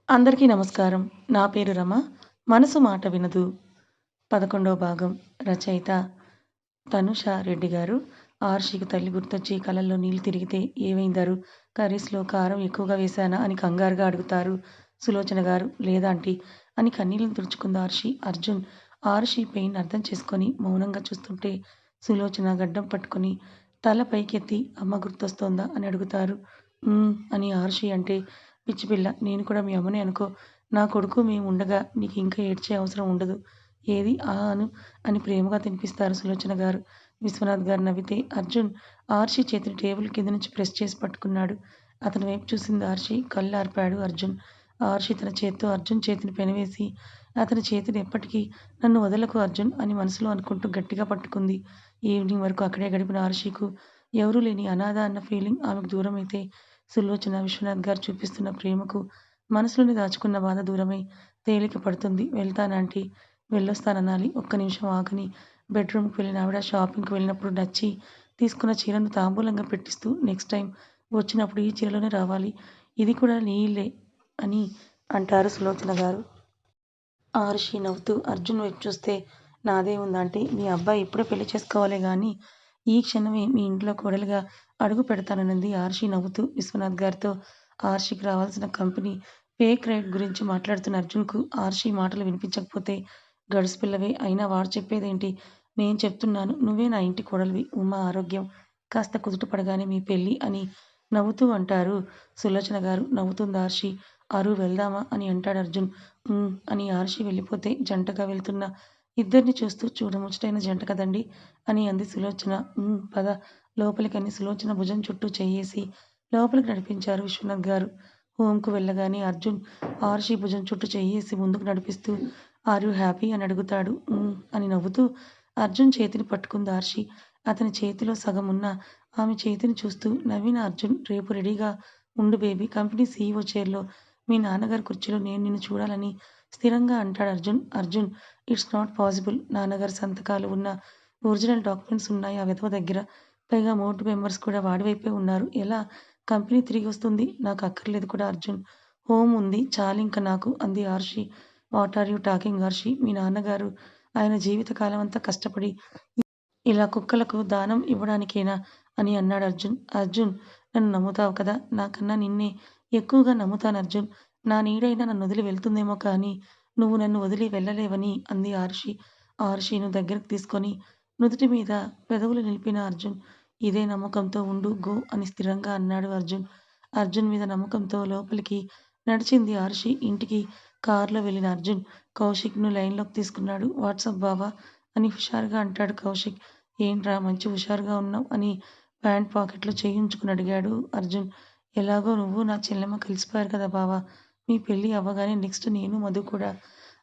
అందరికీ నమస్కారం. నా పేరు రమ. మనసు మాట వినదు. 11వ భాగం. రచయిత తనుష రెడ్డి గారు. ఆర్షికి తల్లి గుర్తొచ్చి కళ్ళల్లో నీళ్లు తిరిగితే ఏమైందరు? కర్రీస్‌లో కారం ఎక్కువగా వేశానా అని కంగారుగా అడుగుతారు సులోచన గారు. లేదాంటీ అని కన్నీళ్లను తుడుచుకుంది ఆర్షి. అర్జున్ ఆర్షి పెయిన్ అర్థం చేసుకొని మౌనంగా చూస్తుంటే సులోచన గడ్డం పట్టుకొని తల పైకెత్తి అమ్మ గుర్తొస్తోందా అని అడుగుతారు. అని ఆర్షి అంటే పిచ్చిపిల్ల నేను కూడా మీ అమ్మనే అనుకో. నా కొడుకు మేముండగా నీకింక ఏడ్చే అవసరం ఉండదు. ఏది అను అని ప్రేమగా తినిపిస్తారు సులోచన గారు. విశ్వనాథ్ గారు నవ్వితే అర్జున్ ఆర్షి చేతిని టేబుల్ కింద నుంచి ప్రెస్ చేసి పట్టుకున్నాడు. అతని వైపు చూసింది ఆర్షి. కళ్ళార్పాడు అర్జున్. ఆర్షి తన చేత్తో అర్జున్ చేతిని పెనవేసి అతని చేతిని ఎప్పటికీ నన్ను వదలకు అర్జున్ అని మనసులో అనుకుంటూ గట్టిగా పట్టుకుంది. ఈవినింగ్ వరకు అక్కడే గడిపిన ఆర్షికు ఎవరూ లేని అనాథ అన్న ఫీలింగ్ ఆమెకు దూరమైతే సులోచన విశ్వనాథ్ గారు చూపిస్తున్న ప్రేమకు మనసులోని దాచుకున్న బాధ దూరమై తేలిక పడుతుంది. వెళ్తానాంటీ వెళ్ళొస్తాననాలి. ఒక్క నిమిషం ఆగని బెడ్రూమ్కి వెళ్ళిన ఆవిడ షాపింగ్కి వెళ్ళినప్పుడు నచ్చి తీసుకున్న చీరను తాంబూలంగా పెట్టిస్తూ నెక్స్ట్ టైం వచ్చినప్పుడు ఈ చీరలోనే రావాలి. ఇది కూడా నీ ఇల్లే అని అంటారు సులోచన గారు. ఆరుషి నవ్వుతూ అర్జున్ వైపు చూస్తే నాదే ఉందాంటీ మీ అబ్బాయి ఇప్పుడే పెళ్లి చేసుకోవాలే గాని ఈ క్షణమే మీ ఇంట్లో కోడలిగా అడుగు పెడతానన్నది ఆర్షి నవ్వుతూ. విశ్వనాథ్ గారితో ఆర్షికి రావాల్సిన కంపెనీ పే క్రెడిట్ గురించి మాట్లాడుతున్న అర్జున్కు ఆర్షి మాటలు వినిపించకపోతే గడుసుపిల్లవే అయినా వాడు చెప్పేదేంటి? నేను చెప్తున్నాను నువ్వే నా ఇంటి కోడలివి. ఉమా ఆరోగ్యం కాస్త కుదుట పడగానే మీ పెళ్ళి అని నవ్వుతూ అంటారు సులోచన గారు. నవ్వుతుంది ఆర్షి. అరు వెళ్దామా అని అంటాడు అర్జున్. అని ఆర్షి వెళ్ళిపోతే జంటగా వెళ్తున్న ఇద్దరిని చూస్తూ చూడముచ్చటైన జంట కదండి అని అంది సులోచన. పద లోపలికని సులోచన భుజం చుట్టూ చెయ్యేసి లోపలికి నడిపించారు విశ్వనాథ్ గారు. హోంకు వెళ్ళగానే అర్జున్ ఆర్షి భుజం చుట్టూ చెయ్యేసి ముందుకు నడిపిస్తూ ఆర్ యూ హ్యాపీ అని అడుగుతాడు. అని నవ్వుతూ అర్జున్ చేతిని పట్టుకుంది ఆర్షి. అతని చేతిలో సగం ఉన్న ఆమె చేతిని చూస్తూ నవ్విన అర్జున్ రేపు రెడీగా ఉండు బేబీ కంపెనీ సీఈఓ చైర్లో మీ నాన్నగారి కుర్చీలో నేను నిన్ను చూడాలని స్థిరంగా అంటాడు Arjun. Arjun it's not possible. నాన్నగారి సంతకాలు ఉన్న ఒరిజినల్ డాక్యుమెంట్స్ ఉన్నాయి ఆ వెధవ దగ్గర. పైగా బోర్డు మెంబర్స్ కూడా వాడి వైపే ఉన్నారు. ఎలా కంపెనీ తిరిగి వస్తుంది? నాకు అక్కర్లేదు కూడా అర్జున్. హోమ్ ఉంది చాలింక నాకు అంది Arshi. What are you talking Arshi? మీ నాన్నగారు ఆయన జీవితకాలం అంతా కష్టపడి ఇలా కుక్కలకు దానం ఇవ్వడానికేనా అని అన్నాడు అర్జున్. అర్జున్ నన్ను నమ్ముతావు కదా? నాకన్నా నిన్నే ఎక్కువగా నమ్ముతాను అర్జున్. నా నీడైనా నన్నొదిలి వెళ్తుందేమో కానీ నువ్వు నన్ను వదిలి వెళ్ళలేవని అంది ఆరుషి. ఆరుషిను దగ్గరకు తీసుకొని నుదుటి మీద పెదవులు నిలిపిన అర్జున్. ఇదే నమ్మకంతో ఉండు గో అని స్థిరంగా అన్నాడు అర్జున్. అర్జున్ మీద నమ్మకంతో లోపలికి నడిచింది ఆరుషి. ఇంటికి కారులో వెళ్ళిన అర్జున్ కౌశిక్‌ను లైన్‌లోకి తీసుకున్నాడు. వాట్సప్ బావా అని హుషారుగా అంటాడు కౌశిక్. ఏంట్రా మంచి హుషారుగా ఉన్నావ్ అని ప్యాంట్ పాకెట్‌లో చెయ్యుంచుకుని అడిగాడు అర్జున్. ఎలాగో నువ్వు నా చెల్లెమ్మ కలిసిపోయారు కదా బావా! మీ పెళ్లి అవ్వగానే నెక్స్ట్ నేను మధు కూడా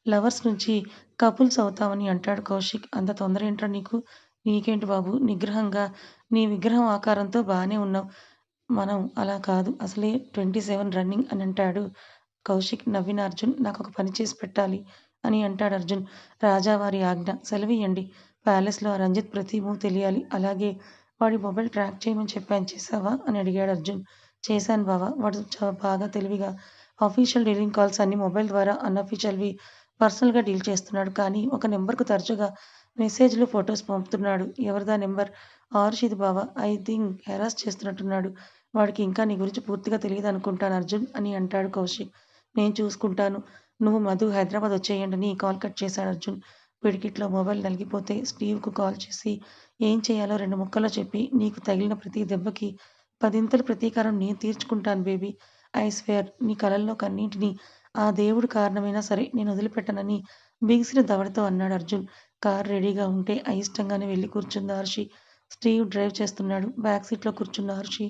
లవర్స్ నుంచి కపుల్స్ అవుతామని అంటాడు కౌశిక్. అంత తొందర ఏంట్రా నీకు? నీకేంటి బాబు నిగ్రహంగా నీ విగ్రహం ఆకారంతో బానే ఉన్నావ్. మనం అలా కాదు. అసలే 27 రన్నింగ్ అని అంటాడు కౌశిక్. నవ్విన అర్జున్ నాకొక పని చేసి పెట్టాలి అని అంటాడు అర్జున్. రాజావారి ఆజ్ఞ సెలవియ్యండి. ప్యాలెస్‌లో ఆ రంజిత్ ప్రతి మూవ్ తెలియాలి. అలాగే వాడి మొబైల్ ట్రాక్ చేయమని చెప్పాను చేశావా? అని అడిగాడు అర్జున్. చేశాను బావ. వాడు బాగా తెలివిగా అఫీషియల్ డీలింగ్ కాల్స్ అన్నీ మొబైల్ ద్వారా అన్అఫీషియల్‌వి పర్సనల్‌గా డీల్ చేస్తున్నాడు. కానీ ఒక నెంబర్‌కు తరచుగా మెసేజ్‌లు, ఫోటోస్ పంపుతున్నాడు. ఎవరిదా నెంబర్? ఆరుషిది బావ. ఐ థింక్ హెరాస్ చేస్తున్నట్టున్నాడు. వాడికి ఇంకా నీ గురించి పూర్తిగా తెలీదనుకుంటాను అర్జున్ అని అంటాడు కౌశిక్. నేను చూసుకుంటాను. నువ్వు మధు హైదరాబాద్ వచ్చేయండని కాల్ కట్ చేశాడు అర్జున్. పిడికిట్లో మొబైల్ నలిగిపోతే స్టీవ్‌కు కాల్ చేసి ఏం చేయాలో 2 ముక్కల్లో చెప్పి నీకు తగిలిన ప్రతి దెబ్బకి పదింతలు ప్రతీకారం నేను తీర్చుకుంటాను బేబీ. ఐ స్వేర్ నీ కలల్లో కన్నీటిని ఆ దేవుడు కారణమైనా సరే నేను వదిలిపెట్టనని బిగిసిన దవడతో అన్నాడు అర్జున్. కారు రెడీగా ఉంటే అయిష్టంగానే వెళ్ళి కూర్చుంది ఆర్షి. స్టీవ్ డ్రైవ్ చేస్తున్నాడు. బ్యాక్ సీట్‌లో కూర్చున్న ఆర్షి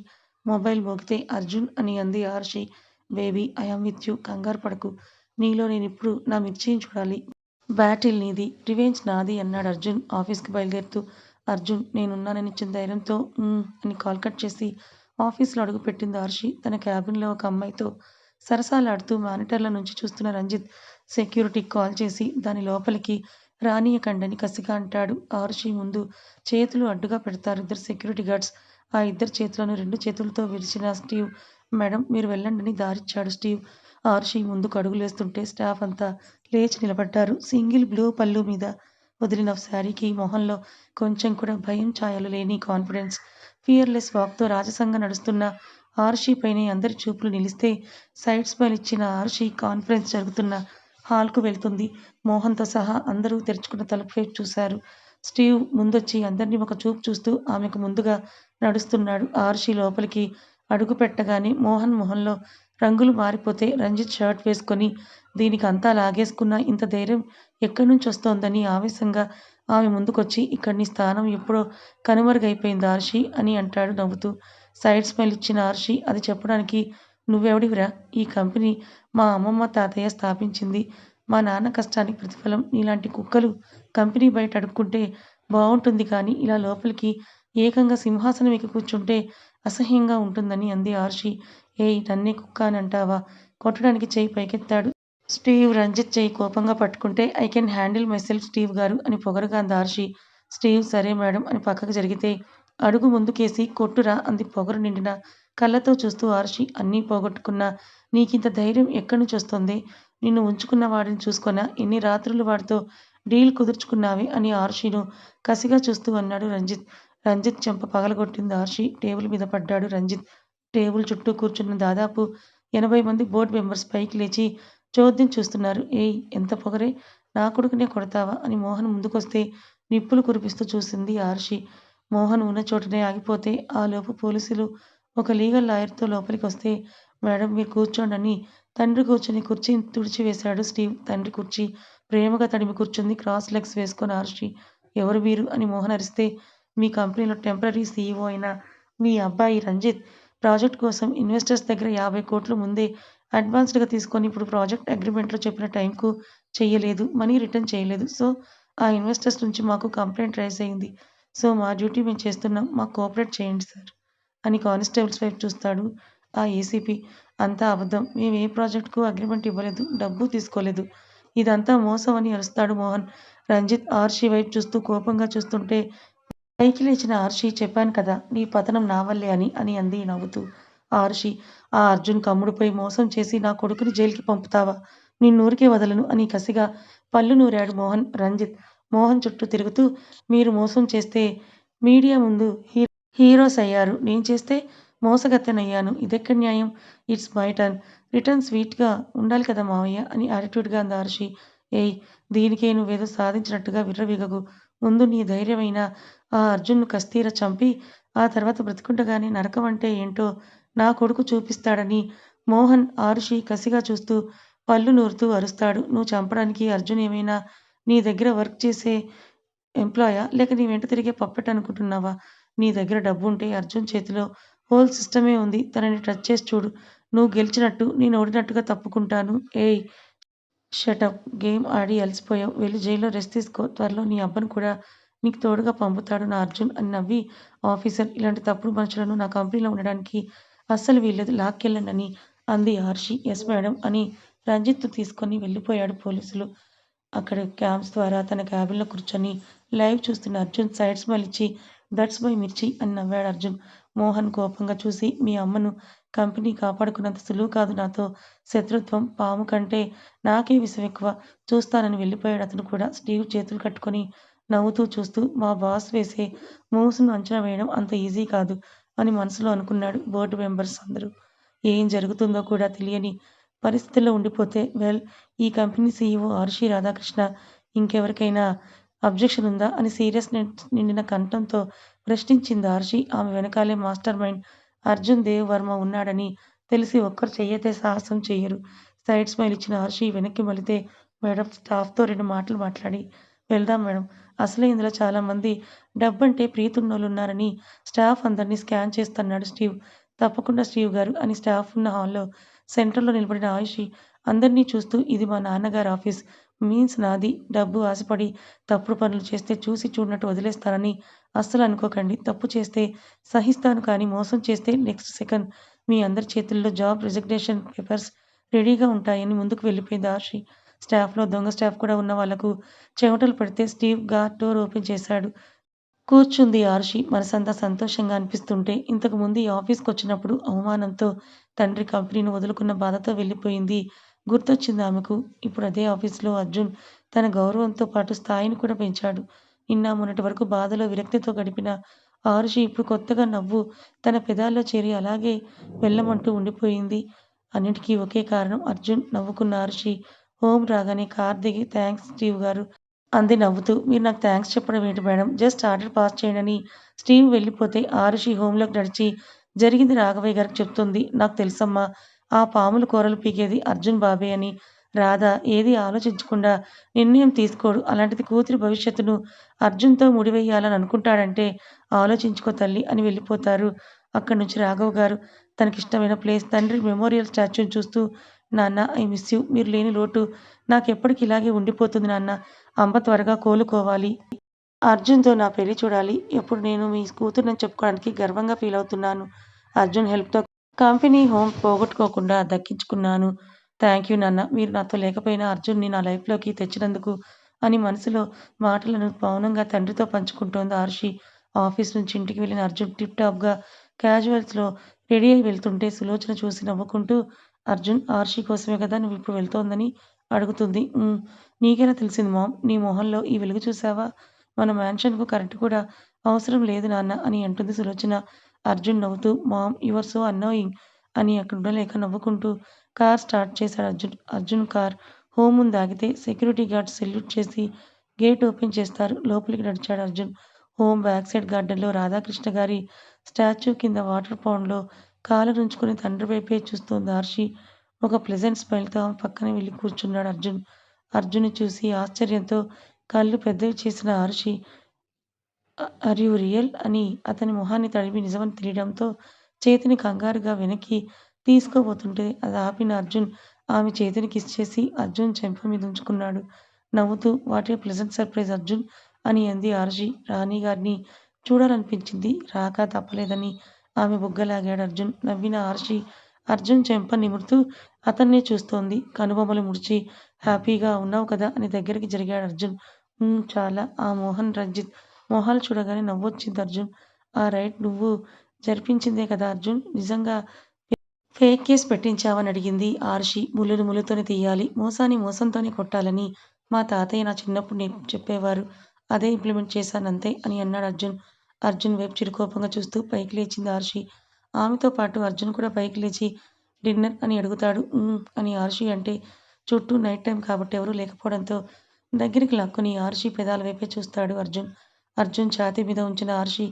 మొబైల్ మోగితే అర్జున్ అని అంది Arshi. Baby I am with you కంగారు పడకు. నీలో నేనిప్పుడు నా మిర్చిని చూడాలి. బ్యాటిల్ నీది. రివెంజ్ నాది అన్నాడు అర్జున్ ఆఫీస్‌కి బయలుదేరుతూ. అర్జున్ నేనున్నాననిచ్చిన ధైర్యంతో అని కాల్ కట్ చేసి ఆఫీస్‌లో అడుగుపెట్టింది ఆర్షి. తన క్యాబిన్‌లో ఒక అమ్మాయితో సరసాలాడుతూ మానిటర్‌ల నుంచి చూస్తున్న రంజిత్ సెక్యూరిటీకి కాల్ చేసి దాన్ని లోపలికి రానీయకండని కసిగా అంటాడు. ఆరుషి ముందు చేతులు అడ్డుగా పెడతారు ఇద్దరు సెక్యూరిటీ గార్డ్స్. ఆ ఇద్దరి చేతులను 2 చేతులతో విరిచిన స్టీవ్ మేడం మీరు వెళ్ళండని దారిచ్చాడు స్టీవ్. ఆర్షి ముందుకు అడుగులేస్తుంటే స్టాఫ్ అంతా లేచి నిలబడ్డారు. సింగిల్ బ్లూ పళ్ళు మీద వదిలిన శారీకి మొహంలో కొంచెం కూడా భయం ఛాయలు లేని కాన్ఫిడెన్స్, ఫియర్‌లెస్ వాక్‌తో రాజసంగా నడుస్తున్న ఆర్షి పైనే అందరి చూపులు నిలిస్తే సైడ్ స్మైల్ ఇచ్చిన ఆర్షి కాన్ఫరెన్స్ జరుగుతున్న హాల్‌కు వెళ్తుంది. మోహన్‌తో సహా అందరూ తెరుచుకున్న తలుపు వైపు చూశారు. స్టీవ్ ముందొచ్చి అందరినీ ఒక చూపు చూస్తూ ఆమెకు ముందుగా నడుస్తున్నాడు. ఆర్షి లోపలికి అడుగు పెట్టగానే మోహన్ మొహంలో రంగులు మారిపోతే రంజిత్ షర్ట్ వేసుకొని దీనికంతా లాగేసుకున్న ఇంత ధైర్యం ఎక్కడ్నుంచొస్తోందని ఆవేశంగా ఆమె ముందుకొచ్చి ఇక్కడ నీ స్థానం ఎప్పుడో కనుమరుగైపోయింది ఆర్షి అని అంటాడు నవ్వుతూ. సైడ్ స్మైల్ ఇచ్చిన ఆర్షి అది చెప్పడానికి నువ్వెవడివిరా? ఈ కంపెనీ మా అమ్మమ్మ తాతయ్య స్థాపించింది. మా నాన్న కష్టానికి ప్రతిఫలం నీలాంటి కుక్కలు కంపెనీ బయట అడుక్కుంటే బావుంటుంది కానీ ఇలా లోపలికి ఏకంగా సింహాసనం ఎక్కి కూర్చుంటే అసహ్యంగా ఉంటుందని అంది ఆర్షి. ఏయ్ నన్నే కుక్క అని అంటావా? కొట్టడానికి చెయ్యి పైకెత్తాడు స్టీవ్. రంజిత్ చెయ్యి కోపంగా పట్టుకుంటే I can handle myself Steve గారు అని పొగరుగా అంది ఆర్షి. స్టీవ్ సరే మేడం అని పక్కకు జరిగితే అడుగు ముందుకేసి కొట్టురా అంది పొగరు నిండిన కళ్ళతో చూస్తూ ఆర్షి. అన్నీ పోగొట్టుకున్నా నీకింత ధైర్యం ఎక్కడ్నుంచొస్తోందే? నిన్ను ఉంచుకున్న వాడిని చూసుకోనా? ఎన్ని రాత్రులు వాడితో డీల్ కుదుర్చుకున్నావే అని ఆర్షిను కసిగా చూస్తూ అన్నాడు రంజిత్. రంజిత్ చెంప పగలగొట్టింది ఆర్షి. టేబుల్ మీద పడ్డాడు రంజిత్. టేబుల్ చుట్టూ కూర్చున్న దాదాపు 80 మంది బోర్డ్ మెంబర్స్ పైకి లేచి చోద్యం చూస్తున్నారు. ఏయ్ ఎంత పొగరే? నా కొడుకునే కొడతావా? అని మోహన్ ముందుకొస్తే నిప్పులు కురిపిస్తూ చూసింది ఆర్షి. మోహన్ ఉన్న చోటనే ఆగిపోతే ఆలోపు పోలీసులు ఒక లీగల్ లాయర్‌తో లోపలికొస్తే మేడం మీరు కూర్చోండని తండ్రి కూర్చుని కుర్చీని తుడిచివేశాడు స్టీవ్. తండ్రి కుర్చీ ప్రేమగా తడిమి కూర్చుంది క్రాస్ లెగ్స్ వేసుకొని ఆర్షి. ఎవరు మీరు? అని మోహన్ అరిస్తే మీ కంపెనీలో టెంపరరీ సీఈఓ అయిన మీ అబ్బాయి రంజిత్ ప్రాజెక్ట్ కోసం ఇన్వెస్టర్స్ దగ్గర 50 కోట్లు ముందే అడ్వాన్స్డ్‌గా తీసుకొని ఇప్పుడు ప్రాజెక్ట్ అగ్రీమెంట్‌లో చెప్పిన టైంకు చెయ్యలేదు. మనీ రిటర్న్ చేయలేదు. సో, ఆ ఇన్వెస్టర్స్ నుంచి మాకు కంప్లెయింట్ రైజ్ అయింది. సో, మా డ్యూటీ మేము చేస్తున్నాం. మాకు కోఆపరేట్ చేయండి సార్ అని కానిస్టేబుల్స్ వైపు చూస్తాడు ఆ ఏసీపీ. అంతా అబద్ధం. మేము ఏ ప్రాజెక్ట్‌కు అగ్రీమెంట్ ఇవ్వలేదు. డబ్బు తీసుకోలేదు. ఇదంతా మోసం అని అరుస్తాడు మోహన్. రంజిత్ ఆర్షి వైపు చూస్తూ కోపంగా చూస్తుంటే పైకి లేచిన ఆర్షి చెప్పాను కదా నీ పతనం నా వల్లే అని అంది నవ్వుతూ. ఆర్షి ఆ అర్జున్ కమ్ముడుపై మోసం చేసి నా కొడుకుని జైలుకి పంపుతావా? నిన్నూరికే వదలను అని కసిగా పళ్ళు నూరాడు మోహన్. రంజిత్ మోహన్ చుట్టూ తిరుగుతూ మీరు మోసం చేస్తే మీడియా ముందు హీరోస్ అయ్యారు. నేను చేస్తే మోసగత్తెనయ్యాను. ఇదెక్కడి న్యాయం? It's my turn. రిటర్న్ స్వీట్‌గా ఉండాలి కదా మావయ్య అని యాటిట్యూడ్‌గా అంది ఆర్షి. ఏయ్ దీనికే నువ్వేదో సాధించినట్టుగా విర్రవీగకు. ముందు నీ ధైర్యమైన ఆ అర్జున్‌ను కస్తీర చంపి ఆ తర్వాత బ్రతికుండగానే నరకం అంటే ఏంటో నా కొడుకు చూపిస్తాడని మోహన్ ఆరుషి కసిగా చూస్తూ పళ్ళు నూరుతూ అరుస్తాడు. నువ్వు చంపడానికి అర్జున్ ఏమైనా నీ దగ్గర వర్క్ చేసే ఎంప్లాయా? లేక నీ వెంట తిరిగే పప్పెట్ అనుకుంటున్నావా? నీ దగ్గర డబ్బుంటే అర్జున్ చేతిలో హోల్ సిస్టమే ఉంది. తనని టచ్ చేసి చూడు. నువ్వు గెలిచినట్టు, నేను ఓడినట్టుగా తప్పుకుంటాను. ఏయ్ షటప్. గేమ్ ఆడి అలసిపోయావు. వెళ్లి జైల్లో రెస్ట్ తీసుకో. త్వరలో నీ అబ్బను కూడా నీకు తోడుగా పంపుతాడు నా అర్జున్ అని నవ్వి ఆఫీసర్ ఇలాంటి తప్పుడు మనుషులను నా కంపెనీలో ఉండడానికి అస్సలు వీల్లేదు. లాక్కెళ్ళండని అంది ఆర్షి. యస్ మేడం అని రంజిత్‌ను తీసుకొని వెళ్ళిపోయాడు పోలీసులు. అక్కడ క్యామ్స్ ద్వారా తన క్యాబిన్‌లో కూర్చొని లైవ్ చూస్తున్న అర్జున్ సైడ్ స్మైల్ ఇచ్చి దట్స్ మై మిర్చి అని నవ్వాడు అర్జున్. మోహన్ కోపంగా చూసి మీ అమ్మను కంపెనీ కాపాడుకున్నంత సులువు కాదు నాతో శత్రుత్వం. పాము కంటే నాకే విషం ఎక్కువ. చూస్తానని వెళ్ళిపోయాడు అతను కూడా. స్టీవ్ చేతులు కట్టుకొని నవ్వుతూ చూస్తూ మా బాస్ వేసే మూవ్స్‌ను అంచనా వేయడం అంత ఈజీ కాదు అని మనసులో అనుకున్నాడు. బోర్డు మెంబర్స్ అందరూ ఏం జరుగుతుందో కూడా తెలియని పరిస్థితుల్లో ఉండిపోతే వెల్ ఈ కంపెనీ సీఈఓ ఆరుషి రాధాకృష్ణ ఇంకెవరికైనా అబ్జెక్షన్ ఉందా? అని సీరియస్‌నెస్ నిండిన కంఠంతో ప్రశ్నించింది ఆరుషి. ఆమె వెనకాలే మాస్టర్ మైండ్ అర్జున్ దేవ్ వర్మ ఉన్నాడని తెలిసి ఒక్కరు చెయ్యెత్తే సాహసం చెయ్యరు. సైడ్ స్మైల్ ఇచ్చిన ఆరుషి వెనక్కి మళ్ళితే మేడం స్టాఫ్‌తో 2 మాటలు మాట్లాడి వెళ్దాం మేడం. అసలే ఇందులో చాలామంది డబ్బంటే ప్రీతున్నోళ్ళున్నారని స్టాఫ్ అందరినీ స్కాన్ చేస్తన్నాడు స్టీవ్. తప్పకుండా స్టీవ్ గారు అని స్టాఫ్ ఉన్న హాల్‌లో సెంటర్‌లో నిలబడిన ఆయుషి అందర్నీ చూస్తూ ఇది మా నాన్నగారి ఆఫీస్. మీన్స్ నాది. డబ్బు ఆశపడి తప్పుడు పనులు చేస్తే చూసి చూడనట్టు వదిలేస్తానని అస్సలు అనుకోకండి. తప్పు చేస్తే సహిస్తాను కానీ మోసం చేస్తే నెక్స్ట్ సెకండ్ మీ అందరి చేతుల్లో జాబ్ రిజిగ్నేషన్ పేపర్స్ రెడీగా ఉంటాయని ముందుకు వెళ్ళిపోయింది ఆర్షి. స్టాఫ్‌లో దొంగ స్టాఫ్ కూడా ఉన్న వాళ్లకు చెమటలు పడితే స్టీవ్ కార్ డోర్ ఓపెన్ చేశాడు. కూర్చుంది ఆరుషి. మనసంతా సంతోషంగా అనిపిస్తుంటే, ఇంతకుముందు ఈ ఆఫీస్‌కొచ్చినప్పుడు అవమానంతో తండ్రి కంపెనీని వదులుకున్న బాధతో వెళ్ళిపోయింది. గుర్తొచ్చిందామెకు. ఇప్పుడు అదే ఆఫీస్‌లో అర్జున్ తన గౌరవంతో పాటు స్థాయిని కూడా పెంచాడు. నిన్న మొన్నటి వరకు బాధలో, విరక్తితో గడిపిన ఆరుషి ఇప్పుడు కొత్తగా నవ్వు తన పెదాల్లో చేరి అలాగే వెళ్ళమంటూ ఉండిపోయింది. అన్నిటికీ ఒకే కారణం అర్జున్. నవ్వుకున్న ఆరుషి హోమ్ రాగానే కారు దిగి థాంక్స్ స్టీవ్ గారు అంది నవ్వుతూ. మీరు నాకు థాంక్స్ చెప్పడం ఏంటి మేడం? జస్ట్ ఆర్డర్ పాస్ చేయండని స్టీవ్ వెళ్ళిపోతే ఆరుషి హోంలోకి నడిచి జరిగింది రాఘవయ్య గారికి చెప్తుంది. నాకు తెలుసమ్మా. ఆ పాములు కూరలు పీకేది అర్జున్ బాబే అని. రాధ ఏదీ ఆలోచించకుండా నిర్ణయం తీసుకోడు. అలాంటిది కూతురి భవిష్యత్తును అర్జున్‌తో ముడివెయ్యాలని అనుకుంటాడంటే ఆలోచించుకో తల్లీ అని వెళ్ళిపోతారు. అక్కడి నుంచి రాఘవ గారు తనకిష్టమైన ప్లేస్ తండ్రి మెమోరియల్ స్టాచ్యూని చూస్తూ నాన్న ఐ మిస్ యూ. మీరు లేని లోటు నాకెప్పటికి ఇలాగే ఉండిపోతుంది నాన్న. అమ్మ త్వరగా కోలుకోవాలి. అర్జున్‌తో నా పెళ్లి చూడాలి. ఇప్పుడు నేను మీ కూతురినని చెప్పుకోవడానికి గర్వంగా ఫీలవుతున్నాను. అర్జున్ హెల్ప్‌తో కంపెనీ హోమ్ పోగొట్టుకోకుండా దక్కించుకున్నాను. థాంక్యూ నాన్న. మీరు నాతో లేకపోయినా అర్జున్‌ని నా లైఫ్‌లోకి తెచ్చినందుకు అని మనసులో మాటలను మౌనంగా తండ్రితో పంచుకుంటోంది ఆరుషి. ఆఫీస్ నుంచి ఇంటికి వెళ్ళిన అర్జున్ టిప్ టాప్‌గా క్యాజువల్స్‌లో రెడీ అయి వెళ్తుంటే సులోచన చూసి నవ్వుకుంటూ అర్జున్ ఆరుషి కోసమే కదా నువ్విప్పుడు వెళ్తోందని అడుగుతుంది. నీకెలా తెలిసింది మామ్? నీ మొహంలో ఈ వెలుగు చూసావా? మన మ్యాన్షన్‌కు కరెంట్ కూడా అవసరం లేదు నాన్న అని అంటుంది సులోచన. అర్జున్ నవ్వుతూ mom you are so annoying అని అక్కడుండలేక నవ్వుకుంటూ కార్ స్టార్ట్ చేశాడు అర్జున్. అర్జున్ కార్ హోమ్ ముందు ఆగితే సెక్యూరిటీ గార్డ్ సెల్యూట్ చేసి గేట్ ఓపెన్ చేస్తారు. లోపలికి నడిచాడు అర్జున్. హోమ్ బ్యాక్ సైడ్ గార్డెన్‌లో రాధాకృష్ణ గారి స్టాచ్యూ కింద వాటర్ పౌండ్‌లో కాలరుంచుకుని తండ్రి వైపే చూస్తోంది ఆర్షి. ఒక ప్లెజెంట్ స్మైల్‌తో ఆమె పక్కనే వెళ్లి కూర్చున్నాడు అర్జున్. అర్జున్‌ని చూసి ఆశ్చర్యంతో కళ్ళు పెద్దవి చేసిన ఆరుషి ఆర్ యూ రియల్? అని అతని మొహాన్ని తడిమి నిజమని తెలియడంతో చేతిని కంగారుగా వెనక్కి తీసుకోబోతుంటే అది ఆపిన అర్జున్ ఆమె చేతిని కిస్ చేసి అర్జున్ చెంప మీదుంచుకున్నాడు. నవ్వుతూ what a pleasant surprise Arjun అని అంది ఆరుషి. రాణిగారిని చూడాలనిపించింది. రాక తప్పలేదని ఆమె బుగ్గలాగాడు అర్జున్. నవ్విన ఆరుషి అర్జున్ చెంప నిమురుతూ అతన్నే చూస్తోంది. కనుబొమలు ముడిచి హ్యాపీగా ఉన్నావు కదా అని దగ్గరికి జరిగాడు అర్జున్. చాలా. ఆ మోహన్, రంజిత్ మొహాలు చూడగానే నవ్వొచ్చింది అర్జున్. ఆ రైడ్ నువ్వు జరిపించిందే కదా అర్జున్? నిజంగా ఫేక్ కేస్ పెట్టించావని అడిగింది ఆరుషి. ముల్లుని ముల్లుతోనే తీయాలి. మోసాన్ని మోసంతోనే కొట్టాలని మా తాతయ్య నా చిన్నప్పుడు చెప్పేవారు. అదే ఇంప్లిమెంట్ చేశానంతే అని అన్నాడు అర్జున్. అర్జున్ వైపు చిరుకోపంగా చూస్తూ పైకి లేచింది ఆరుషి. ఆమెతో పాటు అర్జున్ కూడా పైకి లేచి డిన్నర్ అని అడుగుతాడు. అని ఆరుషి అంటే చుట్టూ నైట్ టైం కాబట్టి ఎవరూ లేకపోవడంతో దగ్గరికి లాక్కుని ఆరుషి పెదాల వైపే చూస్తాడు అర్జున్. అర్జున్ ఛాతీ మీద ఉంచిన ఆరుషి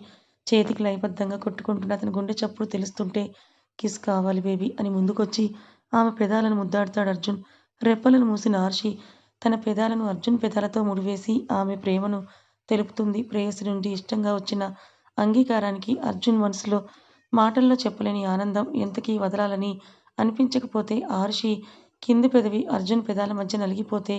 చేతికి లయబద్ధంగా కొట్టుకుంటున్న అతని గుండె చప్పుడు తెలుస్తుంటే కిస్ కావాలి బేబీ అని ముందుకొచ్చి ఆమె పెదాలను ముద్దాడుతాడు అర్జున్. రెప్పలను మూసిన ఆర్షి తన పెదాలను అర్జున్ పెదాలతో ముడివేసి ఆమె ప్రేమను తెలుపుతుంది. ప్రేయసి నుండి ఇష్టంగా వచ్చిన అంగీకారానికి అర్జున్ మనసులో మాటల్లో చెప్పలేని ఆనందం. ఎంతకీ వదలాలని అనిపించకపోతే ఆరుషి కింది పెదవి అర్జున్ పెదాల మధ్య నలిగిపోతే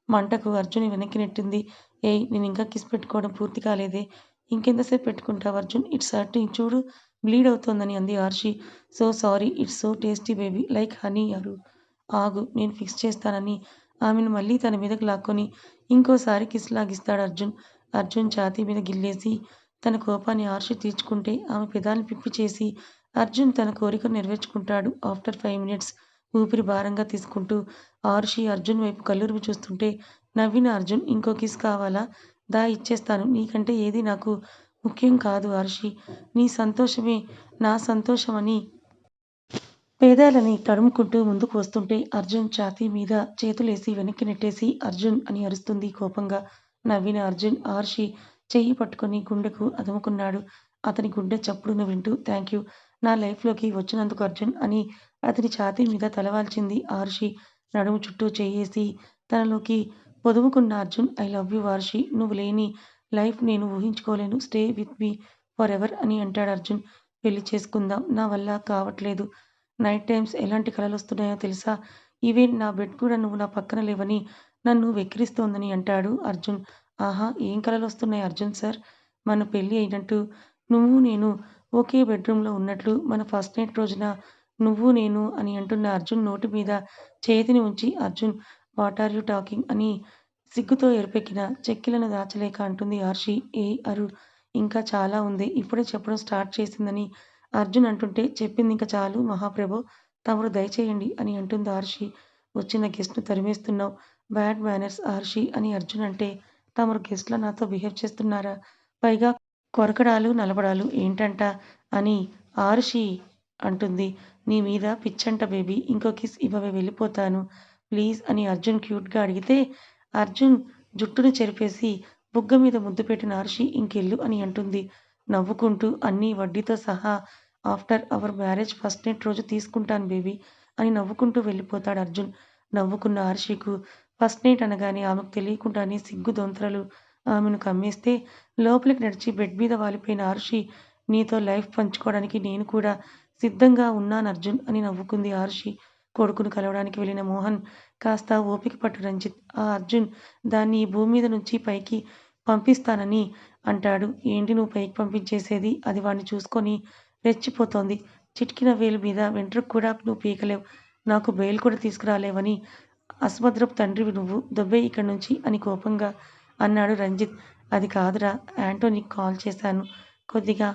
మంటకు అర్జున్ వెనక్కి నెట్టింది. ఏయ్ నేనింకా కిస్ పెట్టుకోవడం పూర్తి కాలేదే. ఇంకెంతసేపు పెట్టుకుంటావు అర్జున్? ఇట్స్ హర్టింగ్ చూడు బ్లీడ్ అవుతోందని అంది Arshi. So sorry it's so tasty baby like honey అరు. ఆగు నేను ఫిక్స్ చేస్తానని ఆమెను మళ్ళీ తన మీదకు లాక్కొని ఇంకోసారి కిస్ లాగిస్తాడు అర్జున్. అర్జున్ ఛాతీ మీద గిల్లేసి తన కోపాన్ని ఆర్షి తీర్చుకుంటే ఆమె పెదాల్ని పిప్పి చేసి అర్జున్ తన కోరికను నెరవేర్చుకుంటాడు. ఆఫ్టర్ 5 మినిట్స్ ఊపిరి భారంగా తీసుకుంటూ ఆరుషి అర్జున్ వైపు కళ్ళురిమి చూస్తుంటే నవ్విన అర్జున్ ఇంకో కిస్ కావాలా? దా ఇచ్చేస్తాను. నీకంటే ఏదీ నాకు ముఖ్యం కాదు ఆరుషి. నీ సంతోషమే నా సంతోషం అని పెదాలని తడుముకుంటూ ముందుకు వస్తుంటే అర్జున్ ఛాతీ మీద చేతులేసి వెనక్కి నెట్టేసి అర్జున్ అని అరుస్తుంది కోపంగా. నవ్విన అర్జున్ ఆర్షి చెయ్యి పట్టుకొని గుండెకు అదుముకున్నాడు. అతని గుండె చప్పుడును వింటూ థాంక్యూ నా లైఫ్‌లోకి వచ్చినందుకు అర్జున్ అని అతని ఛాతీ మీద తలవాల్చింది ఆరుషి. నడుము చుట్టూ చెయ్యేసి తనలోకి పొదుముకున్న Arjun I love you Arushi. నువ్వు లేని లైఫ్ నేను ఊహించుకోలేను. స్టే విత్ మీ ఫరెవర్ అని అంటాడు అర్జున్. పెళ్లి చేసుకుందాం. నా వల్ల కావట్లేదు. నైట్ టైమ్స్ ఎలాంటి కలలొస్తున్నాయో తెలుసా? ఈవెన్ నా బెడ్ కూడా నువ్వు నా పక్కన లేవని నన్ను వెక్కిరిస్తోందని అంటాడు అర్జున్. ఆహా! ఏం కలలొస్తున్నాయి అర్జున్ సార్? మన పెళ్లి అయినట్టు, నువ్వు నేను ఒకే బెడ్‌రూమ్‌లో ఉన్నట్లు, మన ఫస్ట్ నైట్ రోజున నువ్వు నేను అని అంటున్న అర్జున్ నోటి మీద చేతిని ఉంచి Arjun what are you talking అని సిగ్గుతో ఎరుపెక్కిన చెక్కిళ్లను దాచలేక అంటుంది ఆర్షి. ఏయ్ అరు! ఇంకా చాలా ఉంది. ఇప్పుడే చెప్పడం స్టార్ట్ చేసిందని అర్జున్ అంటుంటే, చెప్పిందింక చాలు మహాప్రభో! తమరు దయచేయండి అని అంటుంది ఆర్షి. వచ్చిన గెస్ట్‌ని తరిమేస్తున్నావు. బ్యాడ్ మేనర్స్ ఆర్షి అని అర్జున్ అంటే, తమరు గెస్ట్‌లా నాతో బిహేవ్ చేస్తున్నారా? పైగా కొరకడాలు, నలబడాలు ఏంటంట అని ఆరుషి అంటుంది. నీ మీద పిచ్చంట బేబీ. ఇంకో కిస్ ఇవ్వవే వెళ్ళిపోతాను. ప్లీజ్ అని అర్జున్ క్యూట్‌గా అడిగితే, అర్జున్ జుట్టును చెరిపేసి బుగ్గ మీద ముద్దు పెట్టిన ఆరుషి ఇంకెళ్ళు అని అంటుంది. నవ్వుకుంటూ అన్నీ వడ్డీతో సహా after our marriage first night రోజు తీసుకుంటాను బేబీ అని నవ్వుకుంటూ వెళ్ళిపోతాడు అర్జున్. నవ్వుకున్న ఆరుషికు ఫస్ట్ నైట్ అనగానే ఆమెకు తెలియకుండానే సిగ్గు దొంతరలు ఆమెను కమ్మేస్తే లోపలికి నడిచి బెడ్ మీద వాలిపోయిన ఆరుషి, నీతో లైఫ్ పంచుకోవడానికి నేను కూడా సిద్ధంగా ఉన్నానర్జున్ అని నవ్వుకుంది ఆరుషి. కొడుకును కలవడానికి వెళ్ళిన మోహన్ కాస్త ఓపిక పట్టు రంజిత్. ఆ అర్జున్ దాన్ని ఈ భూమి మీద నుంచి పైకి పంపిస్తానని అంటాడు. ఏంటి నువ్వు పైకి పంపించేసేది? అది వాడిని చూసుకొని రెచ్చిపోతోంది. చిటికిన వేలు మీద వెంట్రుక కూడా నువ్వు పీకలేవు. నాకు బెయిల్ కూడా తీసుకురాలేవని అసుభద్రపు తండ్రివి నువ్వు. దొబ్బెయ్ ఇక్కడి నుంచి అని కోపంగా అన్నాడు రంజిత్. అది కాదురా! యాంటోనీకి కాల్ చేశాను. కొద్దిగా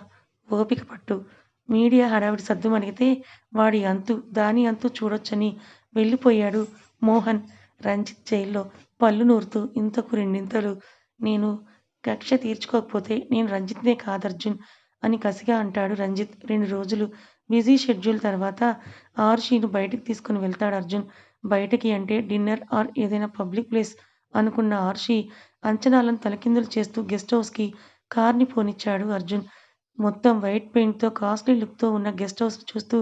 ఓపిక పట్టు. మీడియా హడావిడి సద్దుమణిగితే వాడి అంతు, దాని అంతు చూడొచ్చని వెళ్ళిపోయాడు మోహన్. రంజిత్ జైల్లో పళ్ళు నూరుతూ ఇంతకు రెండింతలు నేను కక్ష తీర్చుకోకపోతే నేను రంజిత్‌నే కాదర్జున్ అని కసిగా అంటాడు రంజిత్. 2 రోజులు బిజీ షెడ్యూల్ తర్వాత ఆర్షీని బయటికి తీసుకొని వెళ్తాడు అర్జున్. బయటికి అంటే డిన్నర్ ఆర్ ఏదైనా పబ్లిక్ ప్లేస్ అనుకున్న ఆర్షీ అంచనాలను తలకిందులు చేస్తూ గెస్ట్ హౌస్‌కి కార్‌ని పోనిచ్చాడు అర్జున్. మొత్తం వైట్ పెయింట్‌తో కాస్ట్లీ లుక్‌తో ఉన్న గెస్ట్ హౌస్‌ని చూస్తూ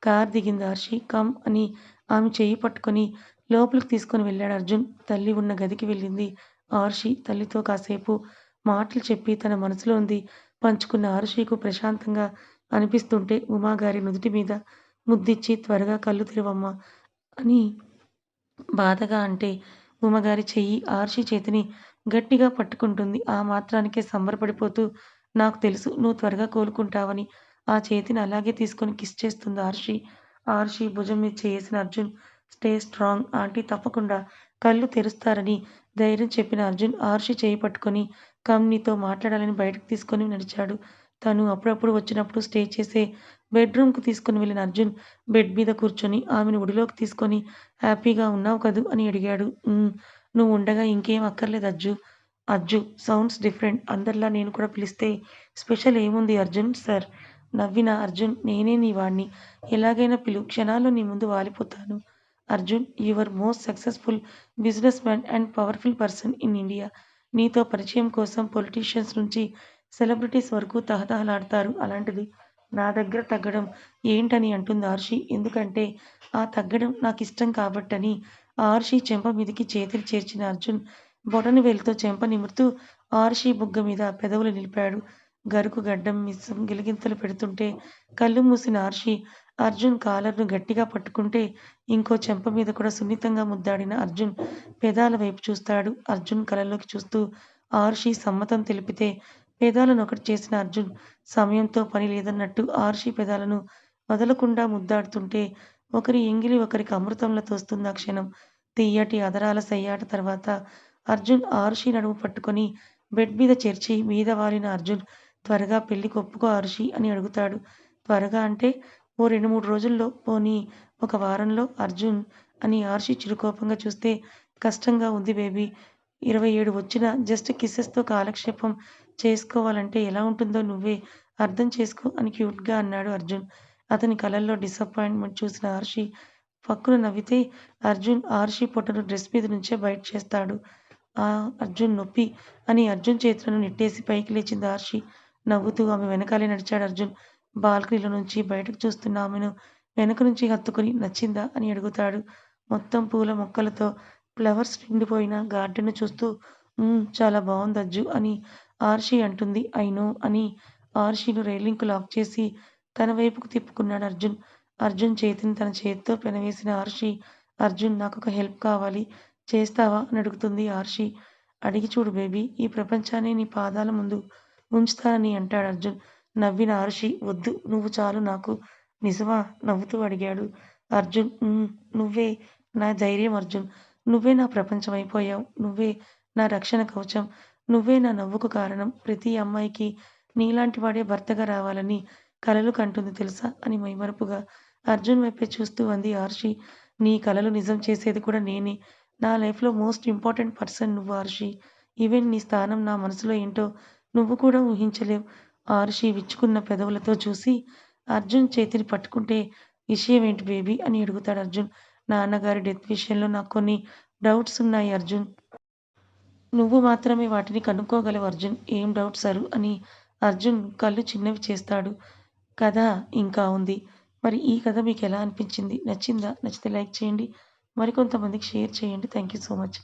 కారు దిగింది ఆర్షి. కమ్ అని ఆమె చెయ్యి పట్టుకొని లోపలికి తీసుకొని వెళ్ళాడు అర్జున్. తల్లి ఉన్న గదికి వెళ్ళింది ఆర్షి. తల్లితో కాసేపు మాటలు చెప్పి తన మనసులోనిది పంచుకున్న ఆరుషికు ప్రశాంతంగా అనిపిస్తుంటే ఉమాగారి నుదుటి మీద ముద్దిచ్చి త్వరగా కళ్ళు తెరవమ్మా అని బాధగా అంటే ఉమగారి చెయ్యి ఆర్షి చేతిని గట్టిగా పట్టుకుంటుంది. ఆ మాత్రానికే సంబరపడిపోతూ నాకు తెలుసు నువ్వు త్వరగా కోలుకుంటావని ఆ చేతిని అలాగే తీసుకొని కిస్ చేస్తుంది ఆర్షి. ఆర్షి భుజం మీద చేయేసిన అర్జున్ స్టే స్ట్రాంగ్ ఆంటీ తప్పకుండా కళ్ళు తెరుస్తారని ధైర్యం చెప్పిన అర్జున్ ఆర్షి చేయి పట్టుకొని కమ్ నీతో మాట్లాడాలని బయటకు తీసుకొని నడిచాడు. తను అప్పుడప్పుడు వచ్చినప్పుడు స్టే చేసే బెడ్‌రూమ్‌కు తీసుకొని వెళ్ళిన అర్జున్ బెడ్ మీద కూర్చొని ఆమెను ఒడిలోకి తీసుకొని హ్యాపీగా ఉన్నావు కదూ అని అడిగాడు. నువ్వు ఉండగా ఇంకేం అక్కర్లేదు అజ్జు. Ajju sounds different. అందరిలా నేను కూడా పిలిస్తే స్పెషల్ ఏముంది అర్జున్ సార్ నవ్విన అర్జున్. నేనే నీ వాడిని. ఎలాగైనా పిలు. క్షణాల్లో నీ ముందు వాలిపోతాను. Arjun your most successful businessman and powerful person in India. నీతో పరిచయం కోసం పొలిటీషియన్స్ నుంచి సెలబ్రిటీస్ వరకు తహతహలాడతారు. అలాంటిది నా దగ్గర తగ్గడం ఏంటని అంటుంది ఆర్షి. ఎందుకంటే ఆ తగ్గడం నాకిష్టం కాబట్టని ఆర్షి చెంప మీదికి చేతులు చేర్చిన అర్జున్ బొటనవేలుతో చెంప నిమురుతూ ఆర్షి బుగ్గ మీద పెదవులు నిలిపాడు. గరుకు గడ్డం మిసం గిలిగింతలు పెడుతుంటే కళ్ళు మూసిన ఆర్షి అర్జున్ కాలర్‌ను గట్టిగా పట్టుకుంటే ఇంకో చెంప మీద కూడా సున్నితంగా ముద్దాడిన అర్జున్ పెదాల వైపు చూస్తాడు. అర్జున్ కళ్ళలోకి చూస్తూ ఆర్షి సమ్మతం తెలిపితే పెదాలనొకటి చేసిన అర్జున్ సమయంతో పని లేదన్నట్టు ఆర్షి పెదాలను వదలకుండా ముద్దాడుతుంటే ఒకరి ఎంగిలి ఒకరికి అమృతంలా తోస్తుంది ఆ క్షణం. తియ్యటి అధరాల సయ్యాట తర్వాత అర్జున్ ఆరుషి నడుము పట్టుకొని బెడ్ మీద చేర్చి మీద వాలిన అర్జున్ త్వరగా పెళ్ళికి ఒప్పుకో ఆరుషి అని అడుగుతాడు. త్వరగా అంటే ఓ 2, 3 రోజుల్లో పోనీ ఒక వారంలో అర్జున్ అని ఆరుషి చిరుకోపంగా చూస్తే కష్టంగా ఉంది బేబీ. 27 వచ్చినా జస్ట్ కిసెస్‌తో కాలక్షేపం చేసుకోవాలంటే ఎలా ఉంటుందో నువ్వే అర్థం చేసుకో అని క్యూట్‌గా అన్నాడు అర్జున్. అతని కళ్ళల్లో డిసప్పాయింట్‌మెంట్ చూసిన ఆరుషి ఫక్కున నవ్వితే అర్జున్ ఆరుషి పొట్టను డ్రెస్ మీద నుంచే బయట చేస్తాడు. అర్జున్ నొప్పి అని అర్జున్ చేతులను నెట్టేసి పైకి లేచింది ఆర్షి. నవ్వుతూ ఆమె వెనకాలే నడిచాడు అర్జున్. బాల్కనీలో నుంచి బయటకు చూస్తున్న ఆమెను వెనక నుంచి హత్తుకొని నచ్చిందా అని అడుగుతాడు. మొత్తం పూల మొక్కలతో ఫ్లవర్స్ నిండిపోయిన గార్డెన్‌ను చూస్తూ చాలా బావుందజ్జు అని ఆర్షి అంటుంది. ఐ నో అని ఆర్షిను రైలింగ్‌కు లాక్ చేసి తన వైపుకు తిప్పుకున్నాడు అర్జున్. అర్జున్ చేతిని తన చేతితో పెనవేసిన ఆర్షి అర్జున్ నాకొక హెల్ప్ కావాలి. చేస్తావా? అని అడుగుతుంది ఆర్షి. అడిగి చూడు బేబీ. ఈ ప్రపంచాన్నే నీ పాదాల ముందు ఉంచుతానని అంటాడు అర్జున్. నవ్విన ఆర్షి వద్దు నువ్వు చాలు నాకు. నిజమా? నవ్వుతూ అడిగాడు అర్జున్. నువ్వే నా ధైర్యం అర్జున్. నువ్వే నా ప్రపంచం అయిపోయావు. నువ్వే నా రక్షణ కవచం. నువ్వే నా నవ్వుకు కారణం. ప్రతి అమ్మాయికి నీలాంటి వాడే భర్తగా రావాలని కలలు కంటుంది తెలుసా అని మైమరపుగా అర్జున్ వైపే చూస్తూ అంది ఆర్షి. నీ కలలు నిజం చేసేది కూడా నేనే. నా లైఫ్‌లో మోస్ట్ ఇంపార్టెంట్ పర్సన్ నువ్వు ఆర్షి. ఈవెన్ నీ స్థానం నా మనసులో ఏంటో నువ్వు కూడా ఊహించలేవు. ఆర్షి విచ్చుకున్న పెదవులతో చూసి అర్జున్ చేతిని పట్టుకుంటే విషయం ఏంటి బేబీ అని అడుగుతాడు అర్జున్. నాన్నగారి డెత్ విషయంలో నాకు కొన్ని డౌట్స్ ఉన్నాయి అర్జున్. నువ్వు మాత్రమే వాటిని కనుక్కోగలవు అర్జున్. ఏం డౌట్స్ అరు అని అర్జున్ కళ్ళు చిన్నవి చేస్తాడు. కథ ఇంకా ఉంది. మరి ఈ కథ మీకెలా అనిపించింది? నచ్చిందా? నచ్చితే లైక్ చేయండి. మరికొంతమందికి షేర్ చేయండి. Thank you so much.